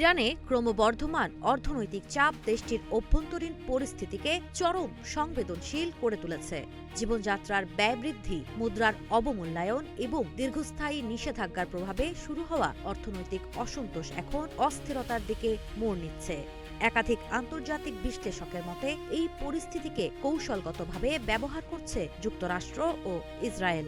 ইরানে ক্রমবর্ধমান অর্থনৈতিক চাপ দেশটির অভ্যন্তরীণ পরিস্থিতিকে চরম সংবেদনশীল করে তুলেছে। জীবনযাত্রার ব্যয় বৃদ্ধি, মুদ্রার অবমূল্যায়ন এবং দীর্ঘস্থায়ী নিষেধাজ্ঞার প্রভাবে শুরু হওয়া অর্থনৈতিক অসন্তোষ এখন অস্থিরতার দিকে মোড় নিচ্ছে। একাধিক আন্তর্জাতিক বিশ্লেষকের মতে এই পরিস্থিতিকে কৌশলগতভাবে ব্যবহার করছে যুক্তরাষ্ট্র ও ইসরায়েল।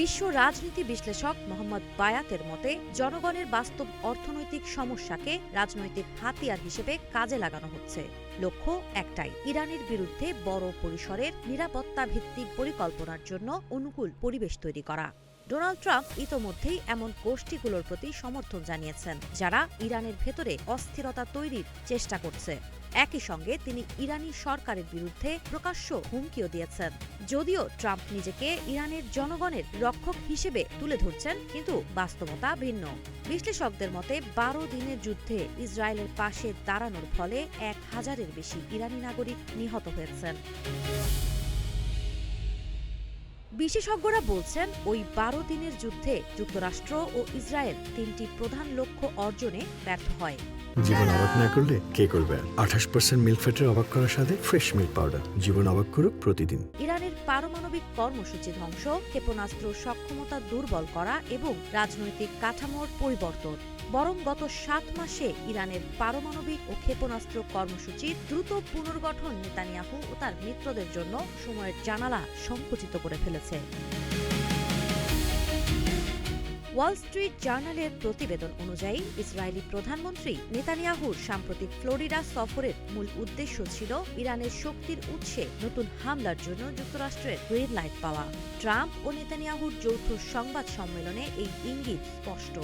বিশ্ব রাজনীতি বিশ্লেষক মোহাম্মদ বায়াতের মতে, জনগণের বাস্তব অর্থনৈতিক সমস্যাকে রাজনৈতিক হাতিয়ার হিসেবে কাজে লাগানো হচ্ছে। লক্ষ্য একটাই, ইরানের বিরুদ্ধে বড় পরিসরের নিরাপত্তা ভিত্তিক পরিকল্পনার জন্য অনুকূল পরিবেশ তৈরি করা। ডোনাল্ড ট্রাম্প ইতোমধ্যেই এমন গোষ্ঠীগুলোর প্রতি সমর্থন জানিয়েছেন, যারা ইরানের ভেতরে অস্থিরতা তৈরির চেষ্টা করছে। একই সঙ্গে তিনি ইরানি সরকারের বিরুদ্ধে প্রকাশ্য হুমকিও দিয়েছেন। যদিও ট্রাম্প নিজেকে ইরানের জনগণের রক্ষক হিসেবে তুলে ধরছেন, কিন্তু বাস্তবতা ভিন্ন। বিশ্লেষকদের মতে ১২ দিনের যুদ্ধে ইসরায়েলের পাশে দাঁড়ানোর ফলে ১,০০০-এর বেশি ইরানি নাগরিক নিহত হয়েছেন। বিশেষজ্ঞরা বলছেন, ওই ১২ দিনের যুদ্ধে যুক্তরাষ্ট্র ও ইসরায়েল ৩টি প্রধান লক্ষ্য অর্জনে ব্যর্থ হয়। জীবন অবাক না করলে কে করবে? ২৮% মিল্ক ফ্যাটের অবাক করার সাথে ফ্রেশ মিল্ক পাউডার। জীবন অবাক করুক প্রতিদিন। ইরানের পারমাণবিক কর্মসূচি ধ্বংস, ক্ষেপণাস্ত্র সক্ষমতা দুর্বল করা এবং রাজনৈতিক কাঠামোর পরিবর্তন। বরং গত ৭ মাসে ইরানের পারমাণবিক ও ক্ষেপণাস্ত্র কর্মসূচির দ্রুত পুনর্গঠন নেতানিয়াহু ও তার মিত্রদের জন্য সময়ের জানালা সংকুচিত করে ফেলেছে। ওয়াল স্ট্রিট জার্নালের প্রতিবেদন অনুযায়ী, ইসরায়েলি প্রধানমন্ত্রী নেতানিয়াহুর সাম্প্রতিক ফ্লোরিডা সফরের মূল উদ্দেশ্য ছিল ইরানের শক্তির উৎসে নতুন হামলার জন্য যুক্তরাষ্ট্রের গ্রিন লাইট পাওয়া। ট্রাম্প ও নেতানিয়াহুর যৌথ সংবাদ সম্মেলনে এই ইঙ্গিত স্পষ্ট।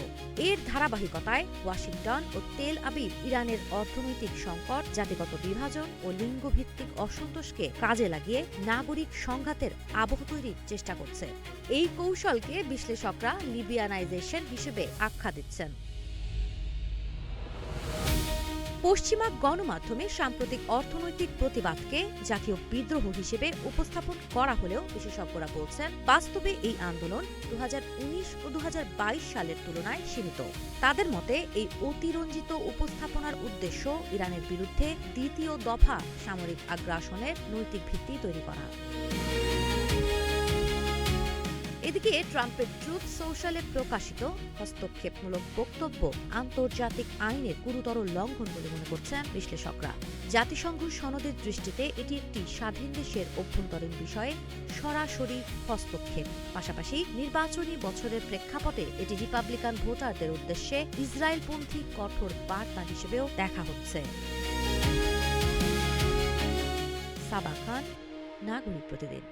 এর ধারাবাহিকতায় ওয়াশিংটন ও তেল আবিব ইরানের অর্থনৈতিক সংকট, জাতিগত বিভাজন ও লিঙ্গভিত্তিক অসন্তোষকে কাজে লাগিয়ে নাগরিক সংঘাতের আবহ তৈরির চেষ্টা করছে। এই কৌশলকে বিশ্লেষকরা লিবিয়ানাইজেশন হিসেবে আখ্যা দিচ্ছেন। পশ্চিমা গণমাধ্যমে সাম্প্রতিক অর্থনৈতিক প্রতিবাদকে জাতীয় বিদ্রোহ হিসেবে উপস্থাপন করা হলেও বিশেষজ্ঞরা বলছেন, বাস্তবে এই আন্দোলন ২০১৯ ও ২০২২ সালের তুলনায় সীমিত। তাদের মতে, এই অতিরঞ্জিত উপস্থাপনার উদ্দেশ্য ইরানের বিরুদ্ধে দ্বিতীয় দফা সামরিক আগ্রাসনের নৈতিক ভিত্তি তৈরি করা। এদিকে ট্রাম্পের ট্রুথ সোশ্যালে প্রকাশিত হস্তক্ষেপমূলক বক্তব্য আন্তর্জাতিক আইনের গুরুতর লঙ্ঘন বলে মনে করছেন বিশ্লেষকরা। জাতিসংঘ সনদের দৃষ্টিতে এটি একটি স্বাধীন দেশের অভ্যন্তরীণ বিষয়ে সরাসরি হস্তক্ষেপ। পাশাপাশি নির্বাচনী বছরের প্রেক্ষাপটে এটি রিপাবলিকান ভোটারদের উদ্দেশ্যে ইসরায়েলপন্থী কঠোর বার্তা হিসেবেও দেখা হচ্ছে। সাবা খান, নাগরিক প্রতিদিন।